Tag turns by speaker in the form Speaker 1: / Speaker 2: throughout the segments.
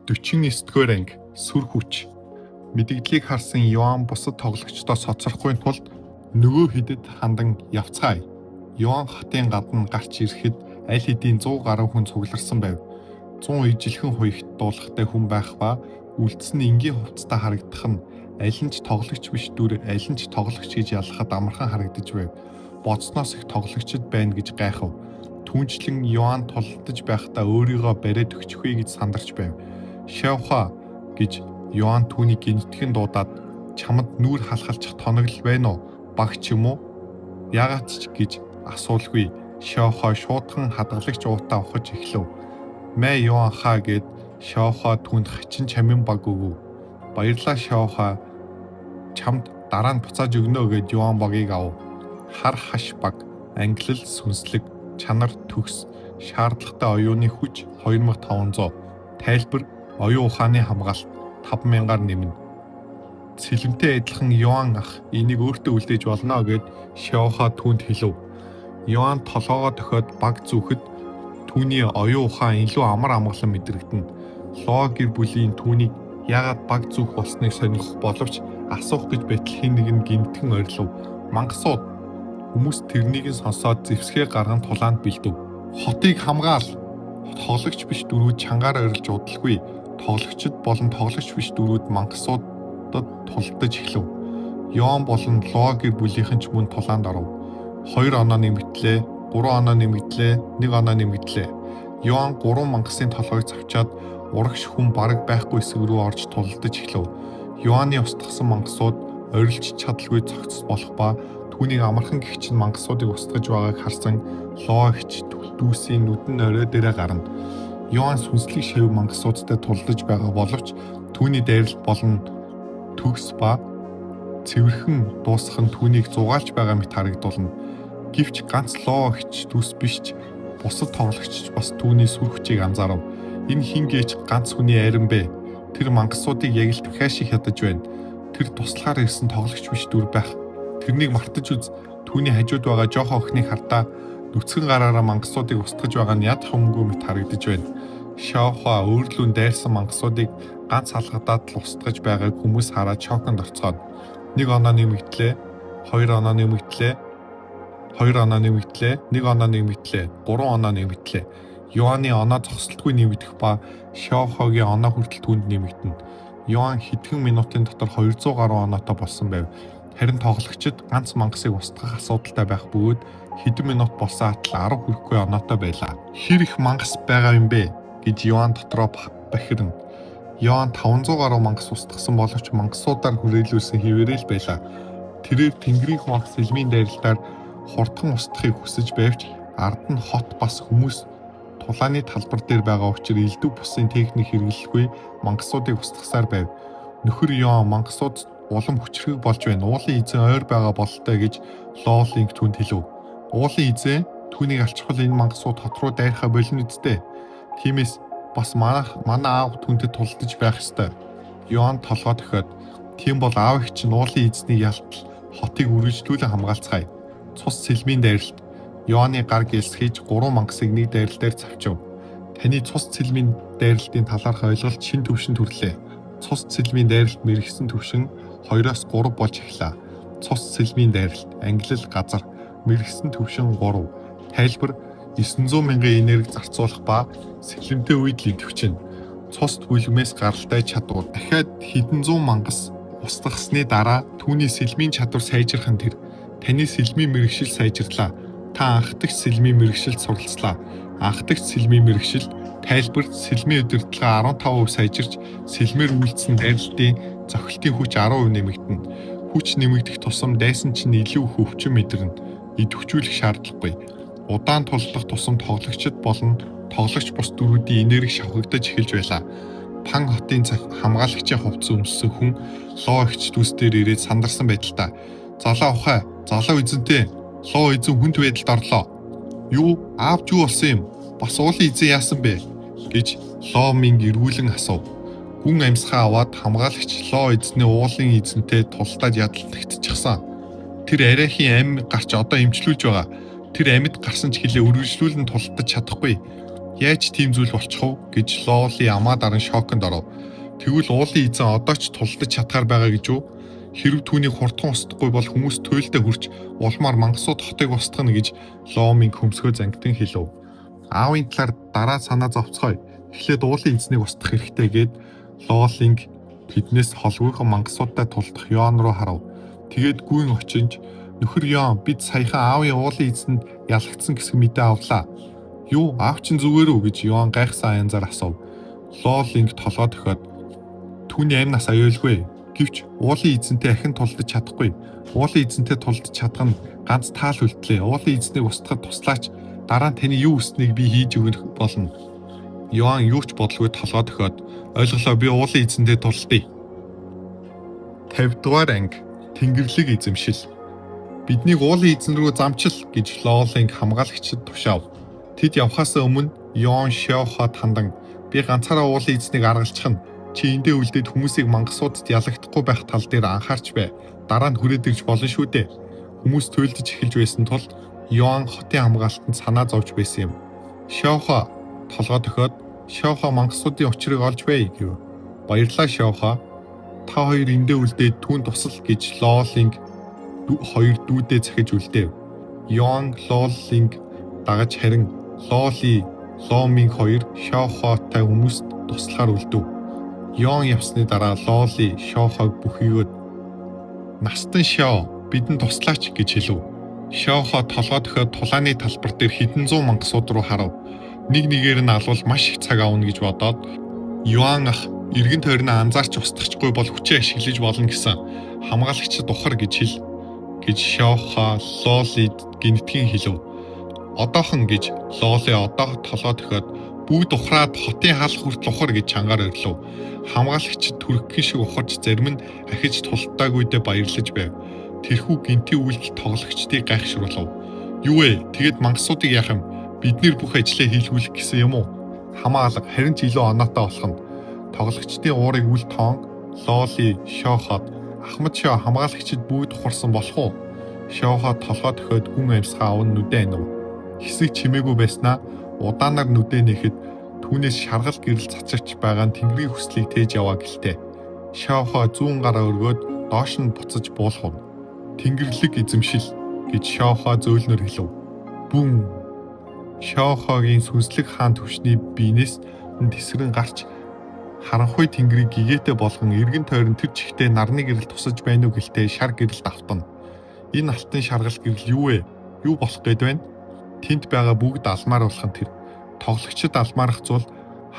Speaker 1: 49-р анги сүр хүч. Мэдээллийг харсан Йоан бусад тоглогчдоо соцорхгүй тулд нөгөө хэдэд хандан явцгаая. Йоан хотын гадна гарч ирэхэд аль хэдийн 100 гаруй хүн цугларсан байв. 100 ижилхэн хуягт дуулахтай хүн байх ба үлдсэн нь энгийн хувцастай харагдах нь аль нь ч тоглогч биш дүр аль нь ч тоглогч гэж ялахад амархан харагдаж байв. Бодсноос их тоглогчд байна гэж гайхав. Түүнчлэн Йоан тулдаж байхдаа өөрийгөө бариад өгчихвээ гэж сандарч байв. Шавха гэж Йоан түүнийг гинтгэн дуудаад чамд нүүр халахалчих тоногл байна уу? Баг ч юм уу? Яагаад ч гэж асуулгүй. Шавха шуудхан хадгалагч уутаа ухаж эхлэв. Мэ Йоан хаа гэд Шавха түүнд хачин чамин баг өгөв. Баярлалаа Шавха. Чамд дараа нь буцааж өгнө гэд Йоан багийг ав. Хар хаш баг, ангилал, сүнслэг, чанар, төгс, шаардлагатай оюуны хүч 2500, тайлбар, оюун ухааны хамгаалалт 5000-аар нэмнэ. Цэлмтэй адилхан Йоан ах энийг өөртөө үлдээж болно гэд Шавха түүнд хэлв. Йоан толгоогоо дохиод баг зүүхэд түүний оюун ухаан илүү амар амгалан мэдрэгдэнэ. Лоо гэр бүлийн түүнийг яагаад баг зүүх болсныг сонирхох боловч асуух гэж бэтлэхийн нэг нь гинтгэн орилов. Мангасууд хүмүүс тэрнийг нь сонсоод зэвсгээ гарган тулаанд бэлдэв. Хотыг хамгаал. Тоглогч биш дөрүүд чангаар орилж удалгүй. Тоглогчд болон тоглогч биш дөрүүд мангасуудад тулдаж эхлэв. Йоан болон Лоо гэр бүлийнхэн ч мөн тулаанд оров. 2 оноо нэмэгдлээ, 3 оноо нэмэгдлээ, 1 оноо нэмэгдлээ. Йоан 3 мангасын толгойг завчаад урагш хүн бараг байхгүй хэсэг рүү орж тулдаж эхлэв. Йоаны устгасан мангасууд орилж чадалгүй цогцос болох ба түүнийг амархан гихчин мангасуудыг устгаж байгааг харсан Лоо ихч дүүсийн нүдэн орой дээрээ гарна. Йоан сүнслэг шив мангасуудтай тулдаж байгаа боловч түүний дайралт болон төгс ба цэвэрхэн дуусах нь түүнийг зугаалж байгаа мэт харагдулна. Гэвч ганц Лоо ихч дүүс биш ч бусад тоглогч бас түүний сүр хүчийг анзаарав. Энэ хин гэж ганц хүний айран бэ. Тэр мангасуудыг яг л дахиад ядаж байна. Тэр туслахаар ирсэн тоглогч биш дүр байх. Тэрнийг мартаж үз. Түүний хажууд байгаа жоохон охиныг хартаа нүцгэн гараараа мангасуудыг устгаж байгаа нь ядах өмгөө мэт харагдаж байна. Шавха өөрлөн дайрсан мангасуудыг ганц алгадаад л устгаж байгааг хүмүүс хараад шоконд орцгоод 1 оноо нэмэгдлээ, 2 оноо нэмэгдлээ, 2 оноо нэмэгдлээ, 1 оноо нэмэгдлээ, 3 оноо нэмэгдлээ. Йоаны оноо зогсолтгүй нэмэгдэх ба Шавхагийн оноо хүртэл түүнд нэмэгдэнэ. Йоан хэдхэн минутын дотор 200 гаруй оноотой болсон байв. Харин тоглогчид ганц мангасыг устгах асуудалтай байх бөгөөд хэдэн минут болсон атал 10 хүрэхгүй оноотой байлаа. Хэр их мангас байгаа юм бэ гэж Йоан дотроо бахирна. Йоан 500 гаруй мангас устгасан боловч мангасуудаар хүрээлүүлсэн хэвээрээ л байлаа. Тэрээр Тэнгэрийн хүн ах сэлмийн дайралтаар хурдхан устгахыг хүсэж байвч ард нь хот бас хүмүүс тулааны талбар дээр байгаа учраас элдв бусын техник хэрэглэхгүй мангасуудыг устгахсаар байв. Нөхөр Йоан мангасууд улам хүчрэг болж байна. Уулын эзэн ойр байгаа бололтой гэж Лоолинг түүнд хэлв. Уулын эзэн түүнийг алчхвал энэ мангасууд хот руу дайрахаа болно үсттэй. Тиймээс бас манай аав түүнтэй тулдаж байх ёстой. Йоан толгой дохиод тийм бол аав их чинь уулын эзний ялтал хотыг үргэлжлүүлэн хамгаалцгаая. Цус сэлмийн дайралт. Йоаны гар гэлсхийж 3 мангасыг нэг дайрал дээр завчив. Таны цус цэлмийн дайралтын талаарх ойлголт шин төвшин төрлөө. Цус цэлмийн дайралт мэрэгсэн төвшин 2-3 болж эхлэв. Цус цэлмийн дайралт, ангилал газар, мэрэгсэн төвшин 3. Тайлбар 900 мянган энерги зарцуулах ба сэлэмтэй үед л идэвчин. Цус бүлгмээс гаралтай чадвар. Дахиад хэдэн зуун мангас устгахсны дараа түүний сэлмийн чадвар сайжрах нь тэр. Таны сэлмийн мэрэгшил сайжрлаа. Та анхдагч сэлмийн мэрэгшилд суралцлаа. Анхдагч сэлмийн мэрэгшил тайлбар сэлмийн удирдлага 15% сайжирч сэлмээр үйлдсэн дайралтын зохилтын хүч 10% нэмэгдэнэ. Хүч нэмэгдэх тусам дайсан чинь илүү их өвчин мэдэрнэ. Идэвхжүүлэх шаардлагагүй. Удаан тулдах тусам тоглогчд болон тоглогч бус дөрүүдийн энерги шавхагдаж эхэлж байлаа. Пан хотын хамгаалагчийн хувцас өмссөн хүн Лоо ихч дүүс дээр ирээд сандарсан байдалтай. Залаа ухаа, залуу эзэнтэй Лоо эзэн хүнд байдалд орлоо. Юу, аавч юу болсон юм? Бас уулын эзэн яасан бэ? гэж Лоо минь эргүүлэн асуув. Гүн амьсгаа аваад хамгаалагч Лоо эзний уулын эзэнтэй тулдаад ядалтагдчихсан. Тэр арайхийн амь гарч одоо эмчлүүлж байгаа. Тэр амьд гарсан ч хилээ үргэлжлүүлэн тулдаж чадахгүй. Яаж тийм зүйл болчих вэ гэж Лоли амаа даран шоконд оров. Тэгвэл уулын эзэн одоо ч тулдаж чадхаар байгаа гэж үү? Хэрв түүнийг хурдхан устдахгүй бол хүмүүс туйлдаа хүрч улмаар мангасууд хотыг устгана гэж Ломинг хөмсгөө зангитан хэлв. Аавын талаар дараа санаа зовцгоё. Эхлээд уулын эзнийг устгах хэрэгтэй гэд Лолинг тэднээс холбоохон мангасуудтай тулдах Йоан руу харав. Тэгээд гүйн очинж "Нөхөр Йоан, бид саяхан аавын уулын эзэнд ялагдсан гэсэн мэдээ авлаа." "Юу, аав чинь зүгээр үү?" гэж Йоан гайхсан янзаар асуув. Лолинг толгой дохиод "Түүний амь нас аюулгүй. Гэвч уулын эзэнтэй ахин тулдаж чадахгүй. Уулын эзэнтэй тулдаж чадах нь ганц таал үлдлээ. Уулын эзнийг устгахад туслаач. Дараа нь таны юу хүснэг би хийж өгөх болно." Йоан юу ч бодлого толгой дохиод "Ойлголоо, би уулын эзэнтэй тулдъя." 50 дугаар анги Тэнгэрлэг эзэмшил. "Биднийг уулын эзэн рүү замчил" гэж Лолинг хамгаалагчид тушаав. Тэд явхаас өмнө Йоан Шиоход хандан "Би ганцаараа уулын эзнийг аргалчих нь. Чи эндээ үлдээд хүмүүсийг мангасуудад ялагдахгүй байх тал дээр анхаарч бай. Дараа нь хүрээд ирж болно шүү дээ." Хүмүүс туйлдж эхэлж байсан тул Йоан хотын хамгаалтанд санаа зовж байсан юм. Шиохо толгой дохиод "Шиохо мангасуудын учрыг олж бай" гэв. "Баярлалаа Шиохо. Та хоёр эндээ үлдээд түүнд тусал" гэж Лолинг хоёр дүүдээ захиж үлдээв. Йоан Лолинг дагаж харин Ломинг хоёр Шиохотой хүмүүст туслахаар үлдэв. Йоан явсны дараа Лоли Шиохог бүхийгөөд "Настан Шио, бидэнд туслаач" гэж хэлв. Шиохо толгой дохиод тулааны талбар дээр хэдэн зуун мангасууд руу харав. Нэг нэгээр нь алвал маш их цаг авна гэж бодоод "Йоан ах, эргэн тойрноо анзаарч устгахгүй бол хүчээ ашиглаж болно гэсэн хамгаалагчид ухар" гэж Шиохо Лолид гинтгийн хэлв. "Одоохон" гэж Лоли одоо толгой дохиод бүгд ухраад хотын хаалх хүртэл ухар гэж чангаар өрлөв. Хамгаалагчид түрхгэн шиг ухарч зарим нь ахиж тултаагүйдээ баярлаж байв. Тэрхүү гинтийн үйлдэл тоглогчдыг гайхшруулв. "Юу вэ? Тэгэд мангасуудыг яах юм? Биднэр бүх ажлаа хийлгүүлэх гэсэн юм уу? Хамаалга харин ч илүү оноотой болох нь." Тоглогчдын уурыг үл тоон Лоли Шиоход "Ахмад Шио, хамгаалагчид бүгд ухарсан болох уу?" Шиохо толгой дохиод гүн амьсгаа аван нүдэ анив. Хэсэг чимээгүй байснаа удаанаар нүдэ нэхэд түүнээс шаргал гэрэл цацагч байгаа нь Тэнгэрийн хүслийг тээж яваа гэлтэй. Шиохо зүүн гараа өргөөд доош нь буцаж буулгав. "Тэнгэрлэг эзэмшил" гэж Шиохо зөөлнөр хэлв. Бүн! Шиохогийн сүнслэг хаан түвшний биенээс тэсгэрэн гарч харанхуй тэнгэрийг гэгээтэй болгон эргэн тойрон тэр чихтэй нарны гэрэл тусаж байна уу гэлтэй шар гэрэлд автана. Энэ алтан шаргал гэрэл юу вэ? Юу болох гээд байна? Тэнд байгаа бүгд алмаар болох нь тэр. Тоглогчид алмаарах зул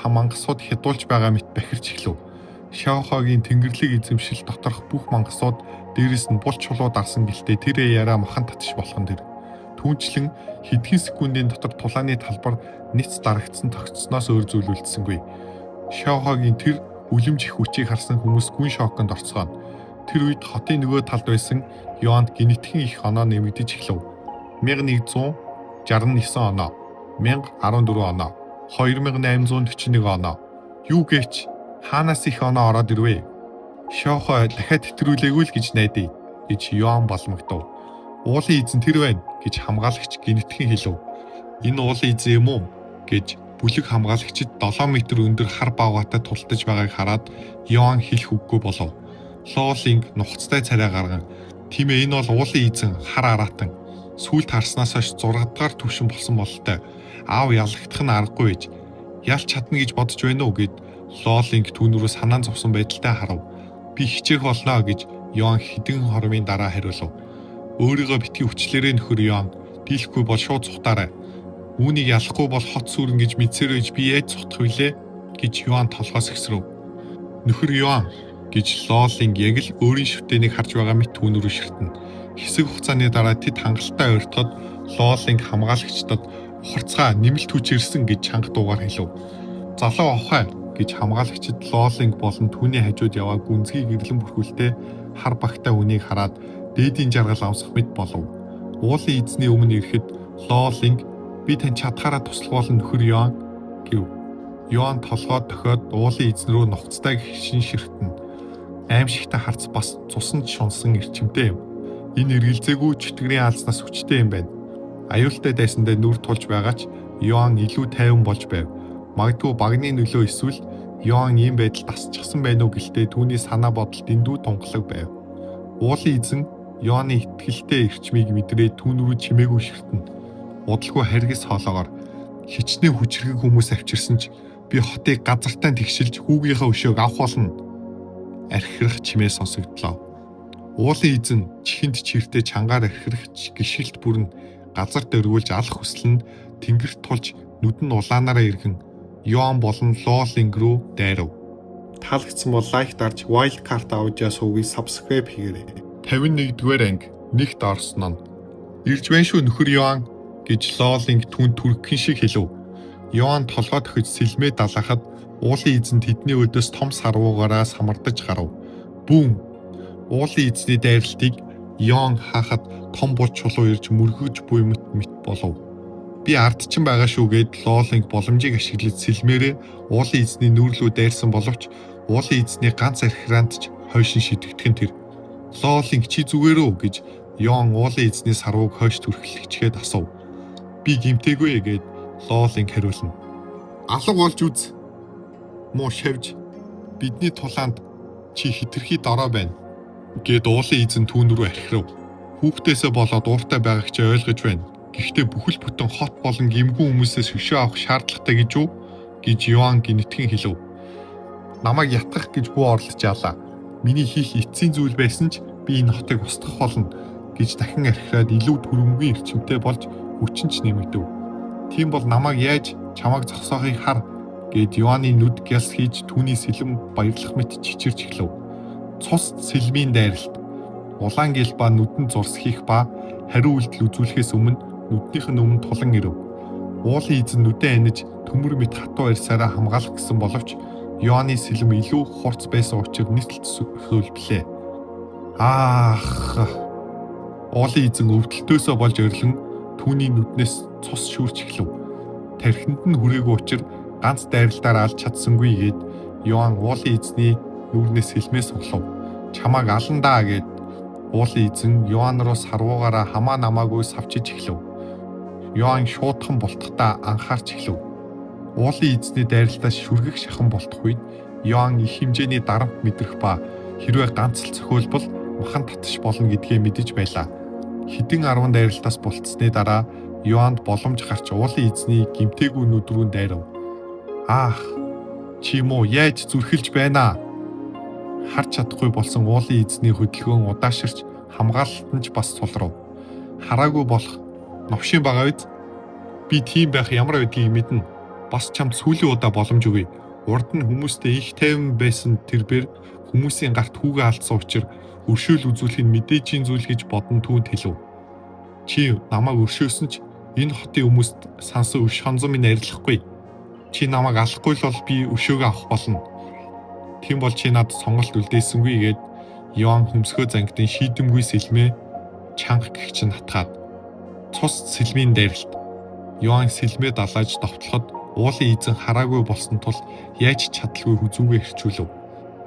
Speaker 1: мангасууд хядуулж байгаа мэт бахирч эхлэв. Шиохогийн Тэнгэрлэг эзэмшил доторх бүх мангасууд дээрээс нь бул чулуу дарсан гэлтэй тэр яриа махан татж болгон тэр. Түүнчлэн хэдхэн секундын дотор тулааны талбар нэц дарагдсан тогтсноос өөр зүйл үлдсэнгүй. Шиохогийн тэр үлэмж их хүчийг харсан хүмүүс гүн шоконд орцгооно. Тэр үед хотын нөгөө талд байсан Йоанд гинэтхэн их оноо нэмэгдэж эхлэв. 1169 оноо, 1014 оноо, 2841 оноо. Юу гээч? Хаанаас их оноо ороод ирвэ? Шиохо дахиад тэтрүүлээгүй л гэж найдая гэж Йоан боломгдов. "Уулын эзэн тэр байна" гэж хамгаалагч гинэтхэн хэлв. "Энэ уулын эзэн юм уу?" гэж бүлэг хамгаалагчид 7 м өндөр хар баавгаатай тулдаж байгааг хараад Йоан хэлэх үггүй болов. Лолинг нухацтай царай гарган "Тийм ээ, энэ бол уулын эзэн хар араатан. Сүүлд харснаас хойш 6 дахь түвшин болсон бололтой. Аав ялагдах нь аргагүй ээж. Ялч чадна гэж бодож байна уу?" гэд Лолинг түүнрүү санаан зовсон байдалтай харав. "Би хичээх болно" гэж Йоан хэдэн хормын дараа хариулв. "Өөрийгөө битгий хүчлээрээ нөхөр Йоан. Дийлэхгүй бол шууд цухтаарай. Үүнийг ялахгүй бол хот сүрэн гэж мэдсээр би яаж цухтах вүлээ?" гэж Йоан толгоос ихсрэв. "Нөхөр Йоан" гэж Лолинг яг л өөрийн шүтээнийг харж байгаа мэт түүнрүү ширтэнэ. Хэсэг хугацааны дараа тэд хангалттай ойртоход Лолинг хамгаалагчдад "Ухарцгаа, нэмэлт хүч ирсэн" гэж чанга дуугаар хэлв. "Залуу авахай" гэж хамгаалагчид Лолинг болон түүний хажууд яваа гүнзгий гэрлэн бүрхүүлтэй хар багтай хүнийг хараад дээдийн жаргал амсах мэт болов. Уулын эзний өмнө ирэхэд Лолинг "Би тань чадхаараа туслах болно нөхөр Йоан" гэв. Йоан толгой дохиод уулын эзэн рүү нухацтай гихшин ширтэнэ. Аимшигтай харц бас цусан шунсан эрчимтэй юм. Энэ эргэлзээгүй чөтгөрийн алзнаас хүчтэй юм байна. Аюултай дайсандаа нүр тулж байгаа ч Йоан илүү тайван болж байв. Магадгүй багны нөлөө эсвэл Йоан ийм байдалд тасчихсан байна уу гэлтэй түүний санаа бодол дэндүү тунгалаг байв. Уулын эзэн Йоаны итгэлтэй эрчмийг мэдрээд түүн рүү чимээгүй ширтэн. Удалгүй харгас хоолоогоор хичнээн хүчрэг хүмүүс авчирсан ч би хотыг газартаа тэгшилж хүүгийнхээ өшөөг авах болно. Архирах чимээ сонсогдлоо. Уулын эзэн чихэнд чиртээ чангаар архирах гიშгэлт бүрэн газарт өргүүлж алах хүсэл нь тэнгэрт тулж нүд нь улаанаараа иргэн Йоан болон Лоолинг рүү дайрав. Таалагдсан бол лайк дарж Wildcard Audio сувгийг subscribe хийгээрэй. 51-р анги нэгт орсон нь. Ирж байна шүү нөхөр Йоан гэж Лоолинг түн түргхэн шиг хэлв. Йоан толгой төхөж сэлмээ далахад уулын эзэн тэдний өдөөс том сарвуугаараа самардаж гарав. Бүүн! Уулын эзний дайралтыг Йоан хаахад том бут чулуу ирж мөргөж буй мэт болов. Би ардчин байгаа шүүгээд Лоолинг боломжийг ашиглаж сэлмээрээ уулын эзний нүүрлүү дайрсан боловч уулын эзний ганц архираанд ч хойшин шидэгдэх нь тэр. Лоолинг чи зүгээр үү гэж Йоан уулын эзний сарвууг хойш түрхлэгчгээд асуув. Би гимтээгүй гээд Лоолинг хариулна. Алга болж үз. Муу шавж бидний тулаанд чи хитрхи дорой байна гэд уулын эзэн түүн рүү архирав. Хүүхдээсээ болоод ууртай байгааг чи ойлгож байна. Гэхдээ бүхэл бүтэн хот болон гимгүү хүмүүсээс өшөө авах шаардлагатай гэж үү гэж Йоан гинэтхэн хэлв. Намайг ятгах гэж бүү оролцоолаа. Миний хийх эцсийн зүйл байсан ч би энэ хотыг устгах болно гэж дахин архираад илүү түрэмгийн эрчимтэй болж хүчинч нэмэгдэв. Тийм бол намайг яаж чамайг зогсоохыг хар гэд Йоаны нүд гялс хийж түүний сэлэм баярлах мэт чичирч эхлэв. Цус сэлмийн дайралт. Улаан гэл ба нүдэнд зурс хийх ба хариу үйлдэл үзүүлэхээс өмнө нүднийх нь өмнө тулан ирэв. Уулын эзэн нүдэ аниж төмөр мэт хатуу арьсаараа хамгаалах гэсэн боловч Йоаны сэлэм илүү хурц байсан учраас нийтлэл хөлблээ. Аах! Уулын эзэн өвдөлтөөсөө болж орилон түүний нүднээс цус шүүрч эхлэв. Тархинд нь хүрээгүй учраас ганц дайралтаар алж чадсангүй гээд Йоан уулын эзний нүүрнээс сэлмээ суглав. Чамааг алан даа гэд уулын эзэн Йоан руу сарвуугаараа хамаа намаагүй савчиж эхлэв. Йоан шуудхан бултгатаа анхаарч эхлэв. Уулын эзний дайралтаас шүргэх шахан бултах үед Йоан их хэмжээний дарамт мэдрэх ба хэрвээ ганц л цохиулбал махан татчих болно гэдгээ мэдэж байлаа. Хэдэн 10 дайралтаас бултсны дараа Йоанд боломж гарч уулын эзний гимтээгүй нүд рүү дайрав. Аах! Чи муу яаж зүрхэлж байна? Харж чадахгүй болсон уулын эзний хөдөлгөөн удааширч хамгаалалт нь ч бас сулрав. Хараагүй болох новшин байгаа үед би тийм байх ямар байдгийг мэднэ. Бас чамд сүүлийн удаа боломж өгье. Урд нь хүмүүстэй их тайван байсан тэрбэр хүмүүсийн гарт хүүгээ алдсан учраас өршөөл үзүүлэхийг мэдээжийн зүйл гэж бодон түүнд хэлв. Чи намайг өршөөсөн ч энэ хотын хүмүүст сансан өш хонзон минь арилахгүй. Чи намайг алахгүй л бол би өшөөгөө авах болно. Тийм бол чи надад сонголт үлдээсэнгүй гээд Йоан хөмсгөө зангидын шийдэмгүй сэлмээ чанга гихч натгаад цус сэлмийн дайралт. Йоан сэлмээ далааж довтлоход уулын эзэн хараагүй болсон тул яаж чадалгүй хүзүүгээ хэрчүүлв.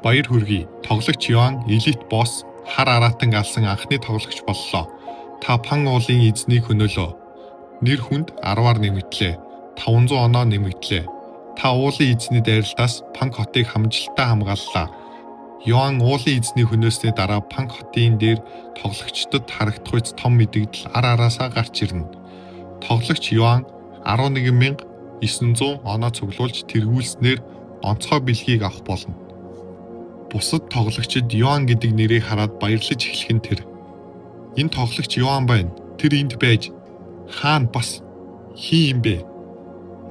Speaker 1: Баяр хүргэе. Тоглогч Йоан элит босс хар араатан алсан анхны тоглогч боллоо. Та пан уулын эзнийг хөнөөлөө. Нэр хүнд 10-аар нэмэгдлээ. 500 оноо нэмэгдлээ. Та уулын эзний дайралтаас Панк хотыг хамжилттай хамгааллаа. Йоан уулын эзний хөнөөсний дараа Панк хотын дээр тоглогчдод харагдах үс том мэдэгдэл ар араасаа гарч ирнэ. Тоглогч Йоан 11,900 оноо цуглуулж тэргүүлснээр онцгой бэлгийг авах болно. Бусад тоглогчид Йоан гэдэг нэрийг хараад баярлаж эхлэх нь тэр. Энэ тоглогч Йоан байна. Тэр энд байж хаана бас хий юм бэ?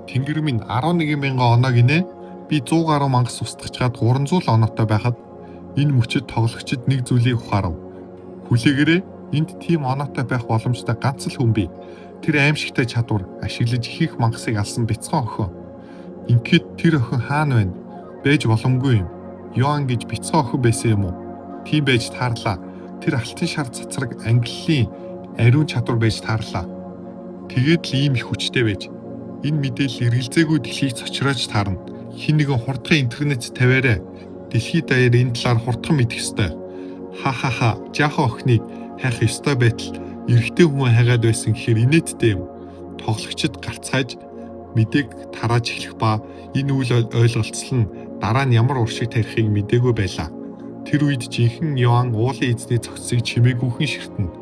Speaker 1: Тэнгэр минь 11,000 оноо гинэ. Би 100 гаруй мангас устгачаад 300 оноотой байхад энэ мөчөд тоглогчид нэг зүйлийг ухаарав. Хүлээгээрээ энд тийм оноотой байх боломжтой ганц л хүн бий. Тэр аимшигтай чадвар ашиглаж их мангасыг алсан бяцхан охин. Ингээд тэр охин хаана байна? Байж боломгүй юм. Йоан гэж бяцхан охин байсан юм уу? Тийм байж таарлаа. Тэр алтан шар цацраг англилийн ариун чадвар байж таарлаа. Тэгээд л ийм их хүчтэй байж энэ мэдээлэл эргэлзээгүй дэлхийг цочроож таарна. Хин нэгэн хурдхан интернет тавиарай. Дэлхийд даяар энэ талаар хурдхан мэдэх ёстой. Ха. Жаахан охиныг хайх ёстой байтал Эрэгтэй хүн хайгаад байсан гэхээр инээдтэй юм. Тоглогчид гарцгааж мэдээг тарааж эхлэх ба энэ үйл ойлголцол нь дараа нь ямар уршиг тарихыг мэдээгүй байлаа. Тэр үед жинхэнэ Йоан уулын эзний цогцыг чимээгүйхэн ширтэнэ.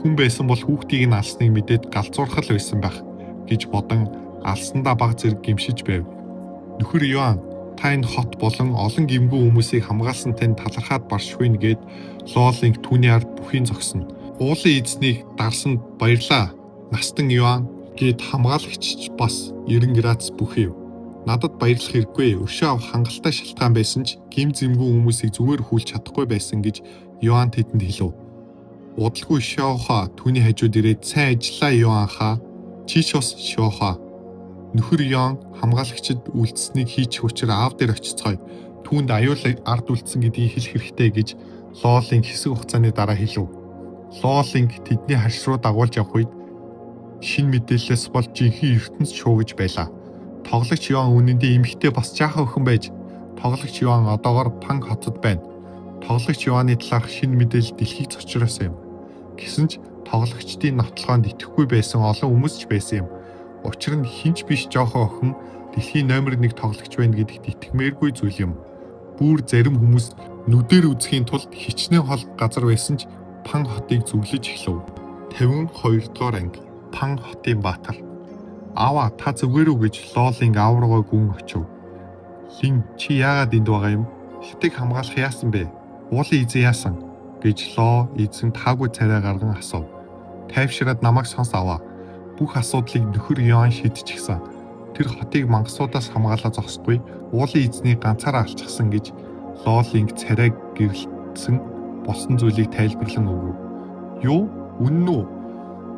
Speaker 1: Хүн байсан бол хүүхдийг нь алсныг мэдээд галзуурхал байсан байх гэж бодон алсандаа баг зэрэг гимшиж байв. Нөхөр Йоан, та энэ хот болон олон гимгүү хүмүүсийг хамгаалсан тань талархаад баршгүй нэгэд Лоолинг түүний ард бүхийн зогсоно. Уулын эзнийг дарсанд баярлаа. Настан Йоан гэд хамгаалагч бас 90 градус бүхийв. Надад баярлах хэрэггүй. Өшөө авах хангалттай шалтгаан байсан ч гим зэмгүй хүмүүсийг зүгээр хүлж чадахгүй байсан гэж Йоан тэдэнд хэлв. Удалгүй Шоохо түүний хажууд ирээд сайн ажиллаа Йоанхаа. Чи ч бас Шоохо. Нөхөр Йоан хамгаалагчид үлдсэнийг хийчих учраа аав дээр очицгоё. Түүнд аюул ард үлдсэн гэдгийг хэлэх хэрэгтэй гэж Лоолинг хэсэг хугацааны дараа хэлв. Лоолинг тэдний харш руу дагуулж явах үед шин мэдээлэлээс бол жинхэнэ ертөнц шуугиж байлаа. Тоглогч Йоан үнэндээ эмэгтэй бас жаахан охин байж, тоглогч Йоан одоогоор Панг хотод байна. Тоглогч Йоаны талаарх шинэ мэдээлэл дэлхийг цочроос юм. Гэсэн ч тоглогчдын нотлохоонд итгэхгүй байсан олон хүмүүс ч байсан юм. Учир нь хинч биш жоохон охин дэлхийн номер 1 тоглогч байна гэдэгт итгэмээргүй зүйл юм. Бүр зарим хүмүүс нүдээр үзэхийн тулд хичнээн хол газар байсан ч Панг хотыг зүглэж эхлэв. 52 дугаар анги. Панг хотын баатар. Аава та зүгээр үү гэж Лоолинг аав руугаа гүн очив. Лин чи яагаад энд байгаа юм? Хотыг хамгаалах яасан бэ? Уулын эзэн яасан? гэж Лоо эзэн таагүй царай гарган асуув. Тайвшираад намайг сонс аваа. Бүх асуудлыг нөхөр Йоан шийдчихсэн. Тэр хотыг мангасуудаас хамгаалаа зогсохгүй уулын эзнийг ганцаараа алчихсан гэж Лоолинг царай гэрэлтсэн босон зүйлийг тайлбарлан өгөв. Юу? Үнэн үү?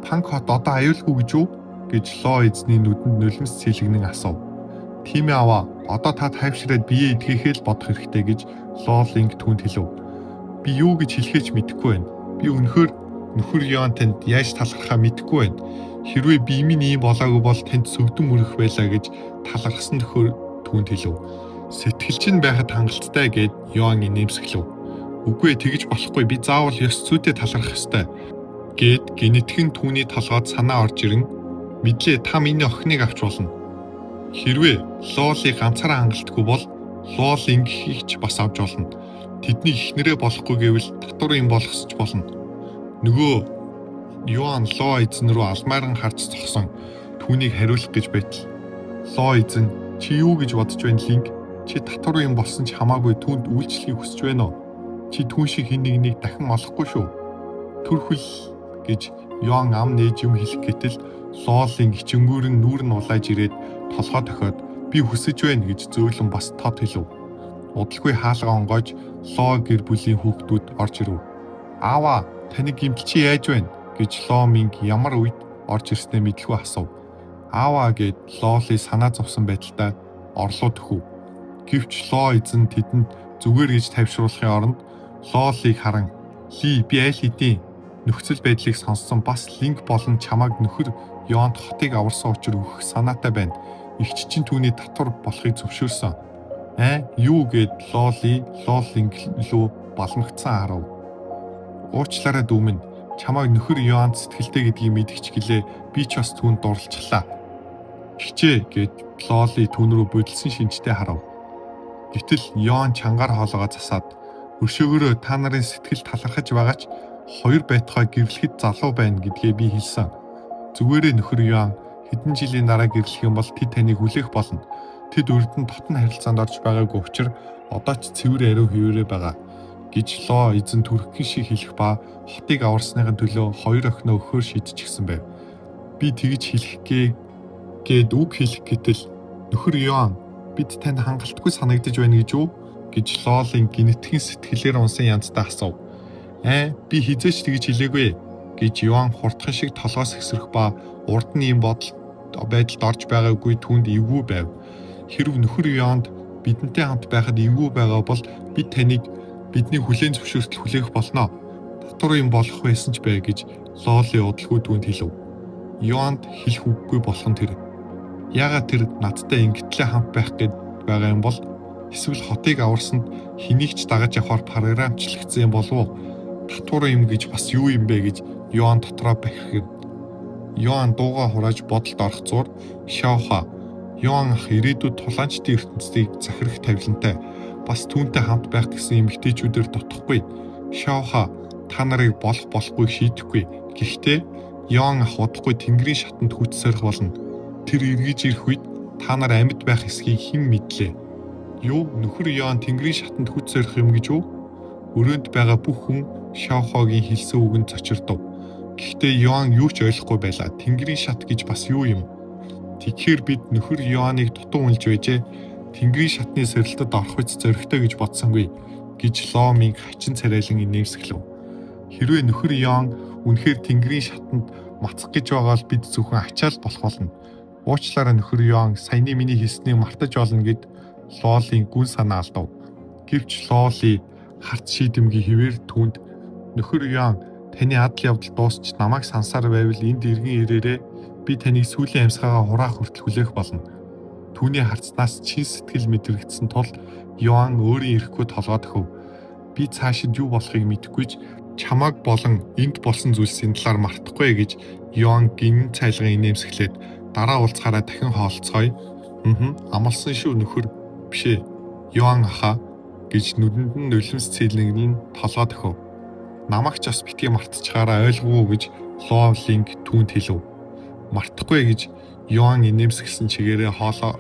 Speaker 1: Панг хот одоо аюулгүй гэж юу? гэж Лоо эзний нүдэнд нулимс цэлгэнэн асуув. Тийм ээ аваа. Одоо та тайвшираад биеэ эдгэхээ л бодох хэрэгтэй гэж Лоолинг түүнд хэлв. Би юу гэж хэлхээч мэдэхгүй байна. Би өнөхөр нөхөр Йоан танд яаж талархахаа мэдэхгүй байна. Хэрвээ би минь ийм болоогүй бол танд сөвдөн мөрөх байлаа гэж талархсан нөхөр түүнд хэлв. Сэтгэл чинь байхад хангалттай гэд Йоан инээмсэглэв. Үгүй ээ тэгэж болохгүй. Би заавал ёс зүйтэй талархах ёстой гэд генетикэн түүний толгойд санаа орж ирэн мэдлээ та миний охиныг авч болно. Хэрвээ Лоолыг ганцаараа хангалтгүй бол Лоолинг их бас авч болно. Тэдний эхнэрээ болохгүй гэвэл татвар юм болгосч болно. Нөгөө Йоан Лоо эзэн рүү алмайран харж зогсон. Түүнийг хариулах гэж байтал Лоо эзэн чи юу гэж бодож байна Линг? Чи татвар юм болсон ч хамаагүй түүнд үйлчлэхийг хүсэж байна уу? Чи түүн шиг хин нэгнийг дахин олохгүй шүү. Төрхөл гэж Йоан ам нээж юм хэлэх гэтэл Лоолинг хичэнгүүрэн нүүр нь улааж ирээд толгой дохиод би хүсэж байна гэж зөөлөн бас тод хэлв. Удалгүй хаалга онгойж Лоо гэр бүлийн хүүхдүүд орж ирв. Аава, таны гэмтэл чи яаж байна гэж Лооминг ямар үед орж ирснээ мэдлгүй асуув. Аава гэд Лооли санаа зовсон байдалтай орлоо төхөв. Гэвч Лоо эзэн тэдэнд зүгээр гэж тавьшруулахын оронд Лоолиг харан "Ли би аль хэдийн нөхцөл байдлыг сонссон бас Линг болон чамайг нөхөр Йоант хотыг аварсан учраас өгөх санаатай байна. Игч чинь түүний татвар болохыг зөвшөөрсөн." Юу гэд Лоолинг лөө балмагцсан харав. Уучлаарай дүү минь. Чамайг нөхөр Йоант сэтгэлтэй гэдгийг мэдгч гэлээ би ч бас түүнд дурлцлаа. Хичээ гэд Лооли түүн рүү бодилсан шинжтэй харав. Гэтэл Йоан чангаар хоолоогоо засаад өшөөгөөрөө та нарын сэтгэл талархаж байгаа ч хоёр байтугай гэрлэхэд залуу байна гэдгээ би хэлсэн. Зүгээрээ нөхөр Йоан хэдэн жилийн дараа гэрлэх юм бол тэд таныг хүлээх болно. Тэд урд нь дотн харилцаанд орж байгаагүй учраас одоо ч цэвэр ариу хөвөрөө байгаа гэж Лоо эзэн түрхгэн шиг хэлэх ба хотыг аварсныхын төлөө хоёр охиноо өгөхөөр шийдчихсэн байв. Би тэгж хэлэхгээ гэд үг хэлэх гэтэл нөхөр Йоан бид танд хангалтгүй санагдаж байна гэж юу гэж Лоолинг гинэтхэн сэтгэлээр унсан янзтай асуув. Би хизээч тэгж хэлээгүй гэж Йоан хурдхан шиг толгоос хэсрэх ба урд нь ийм байдалд орж байгаагүй түүнд эвгүй байв. Хэрв нөхөр Йоанд бидэнтэй хамт байхад эвгүй байгаа бол бид таныг бидний хүлээн зөвшөөртөл хүлээх болно. Татвар юм болох байсан ч бай гэж Лооли удалгүй түүнд хэлв. Йоанд хэлэх үггүй болох нь тэр. Яагаад тэр надтай ингэтлээ хамт байх гээд байгаа юм бол эсвэл хотыг аварсанд хэнийг ч дагаж явахаар програмчлагдсан юм болов уу? Татвар юм гэж бас юу юм бэ гэж Йоан дотроо бахирхив. Йоан дууга хурааж бодолд орох зуур Шауха Йоан ах ирээдүйд тулаанчдын ертөнцийг захирах тавилантай бас түүнтэй хамт байх гэсэн эмэгтэйчүүдээр дутхгүй. Шауха та нарыг болохгүй шийдэхгүй. Гэхдээ Йоан ах удахгүй Тэнгэрийн шатанд хүч сорих болно. Тэр эргэж ирэх үед та нар амьд байх эсхийг хэн мэдлээ? Юу нөхөр Йоан Тэнгэрийн шатанд хүч сорих юм гэж үү? Өрөөнд байгаа бүх хүн Шаухагийн хэлсэн үгэнд цочирдов. Гэхдээ Йоан юу ч ойлгохгүй байлаа. Тэнгэрийн шат гэж бас юу юм? Тэгэхээр бид нөхөр Йоаныг дутуу үнэлж байжээ. Тэнгэрийн шатны сорилтод орох үс зөрөгтэй гэж бодсонгүй гэж Ломиг хачин царайлан инээмсэглэв. Хэрвээ нөхөр Йоан үнэхээр Тэнгэрийн шатанд мацах гэж байгаа бол бид зөвхөн ачаал болох болно. Уучлаарай нөхөр Йоан, саяны миний хэлснийг мартаж болно гэд Лолын гүн санаа алдав. Гэвч Лоли харц шийдэмгий хэвээр түүнд нөхөр Йоан таны адал явдал дуусч намайг сансаар байвал энд иргэн ирээрээ би таныг сүүлийн амьсгаагаа хураах хүртэл хүлээх болно. Түүний харцнаас чин сэтгэл мэдрэгдсэн тул Йоан өөрийн ирэхгүй толгойд хөв. Би цаашид юу болохыг мэдэхгүйч чамааг болон энд болсон зүйлсийн талаар мартахгүй гэж Йоан гинэн цайлган инээмсэглээд дараа уулзахаараа дахин хоолцгоё. Амлсан шүү нөхөр. Бишээ. Йоан ахаа гэж нүдэнд нь нулимс цэлнэгнэн толгойд өгөв. Намайг ч бас битгий мартчихаараа ойлгов уу гэж Лолинг түүнд хэлв. Мартахгүй гэж Йоан инээмсэглсэн чигээрээ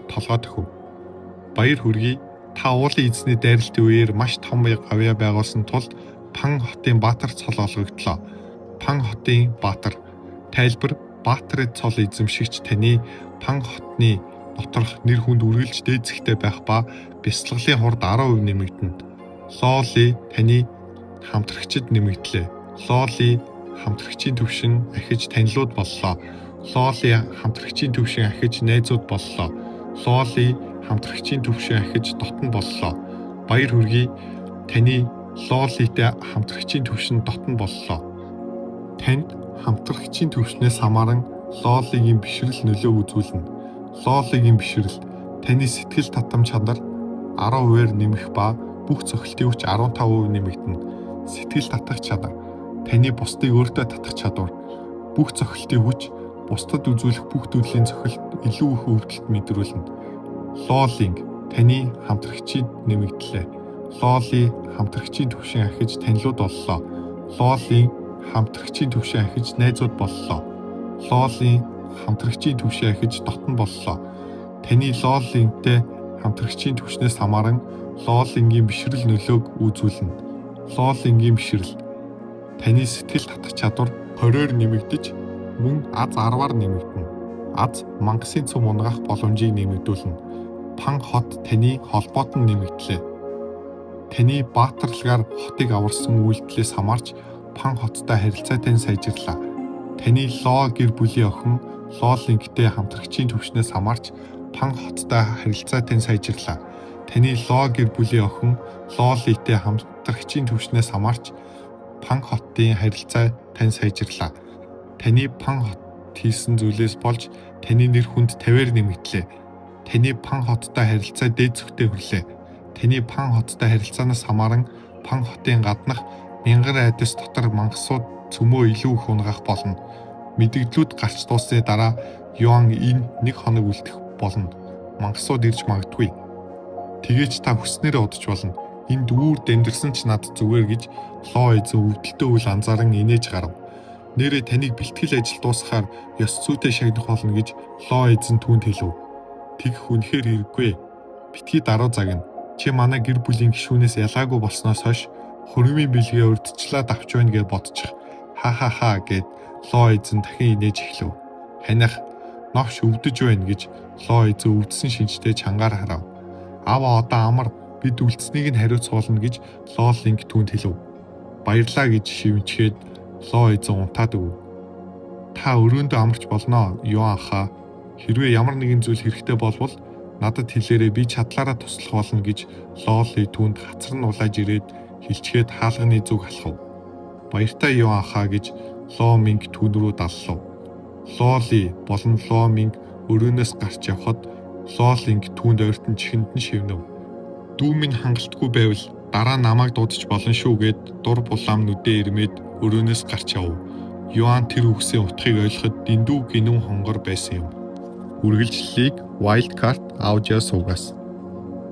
Speaker 1: толгойд өгөв. Баяр хүргэе. Та уулын эзний дайралтын үеэр маш том гавьяа байгуулсан тул Пан хотын баатар цол олгогдлоо. Пан хотын баатар. Тайлбар Баатарын цол эзэмшигч таны Пан хотны доторх нэр хүнд үргэлж дээдсэгтэй байх ба бяцлаглалын хурд 10% нэмэгдэнэ. Лоли таны хамтрагчид нэмэгдлээ. Лоли хамтрагчийн төвшин ахиж танилуд боллоо. Лоли хамтрагчийн төвшин ахиж найзууд боллоо. Лоли хамтрагчийн төвшин ахиж дотн боллоо. Баяр хүргэе. Таны Лолитэй хамтрагчийн төвшин дотн боллоо. Танд хамтрагчийн төвшнээс хамааран Лолигийн бишрэл нөлөө үзүүлнэ. Лолигийн бишрэл таны сэтгэл татам чадвар 10% нэмэх ба бүх цохилтын хүч 15% нэмэгдэнэ. Сэтгэл татах чадвар таны бусдыг өөртөө татах чадвар, бүх цохилтын хүч, бусдад үзүүлэх бүх төрлийн цохилт илүү их өвдөлт мэдрүүлнэ. Лолинг таны хамтрагчид нэмэгдлээ. Лоли хамтрагчийн төвшин ахиж танилуд боллоо. Лолин хамтрагчийн төвшин ахиж найзууд боллоо. Лолин хамтрагчийн төвшин ахиж дотн боллоо. Таны Лолинтэй хамтрагчийн төвшнөөс хамааран Лолингийн бишрэл нөлөөг үзүүлнэ. Лолингийн бишрэл таны сэтгэл татах чадвар 20-оор нэмэгдэж мөн аз 10-аар нэмэгдэнэ. Аз мангасын цөм унгах боломжийг нэмэгдүүлнэ. Пан хот таны холбоот нь нэмэгдлээ. Таны баатарлагаар хотыг аварсан үйлдэлээс хамаарч Пан хоттой харилцаатай сайжирлаа. Таны Ло гэр бүлийн охин Лолингтэй хамтрагчийн төвшнөөс хамаарч Пан хоттой харилцаатай сайжирлаа. Таны Ло гэр бүлийн охин Лолитэй хамтрагчийн төвшнөөс хамаарч Пан хотын харилцаатай сайжирлаа. Таны Пан хот хийсэн зүйлээс болж таны нэр хүнд 50-аар нэмэгдлээ. Таны Пан хоттой харилцаа дээд зүгтээ хүрлээ. Таны Пан хоттой харилцаанаас хамааран Пан хотын гаднах мянган айдас дотор мангасууд цөмөө илүү их унгах болно. Мэдэгдлүүд гарч дуусны дараа Йоан энэ 1 хоног үлдэх болно. Мангасууд ирж магадгүй. Тэгээч та хүснээрээ удаж болно. Энд үүр дэмдэрсэн ч над зүгээр гэж Ло эзэн өвдөлтөө үл анзааран инээж гарав. Нэрээ таныг бэлтгэл ажил дуусахаар ёс зүйтэй шагнах болно гэж Ло эзэн түүнд хэлв. Тэгэх үнэхээр хэрэггүй. Битгий даруй загна. Чи манай гэр бүлийн гишүүнээс ялгаагүй болсноос хойш хөрмийн бэлгээ урдчлаад авч байна гэж бодчих. Ха гэд Ло эзэн дахин инээж эхлэв. Ханих новш өвдөж байна гэж Ло эзэн өвдсөн шинжтэй чангаар харав. Аваа одоо амар бид үлдсэнийг нь хариуцуулна гэж Лолинг түүнд хэлв. Баярлаа гэж шивнчгээд Ло эзэн унтаад өг. Та өрөөндөө амарч болноо Йоан хаа. Хэрвээ ямар нэгэн зүйл хэрэгтэй болвол надад хэлээрэй, би чадлаараа туслах болно гэж Лоли түүнд хацар нь улааж ирээд хилчгээд хаалганы зүг халахв. Баяртай Йоан хаа гэж Ломинг түүн рүү даллав. Лоли болон Ломинг өрөөнөөс гарч явхад Лолинг түүнд ойртон чихэнд нь шивнэв. Дүү минь хангалтгүй байвал дараа намайг дуудаж болно шүү гэд дур булаам нүдээ ирмээд өрөөнөөс гарч яв. Йоан тэр үгсийн утгыг ойлгоход дэндүү гинүн хонгор байсан юм. Үргэлжлэлийг Wildcard Audio суугаас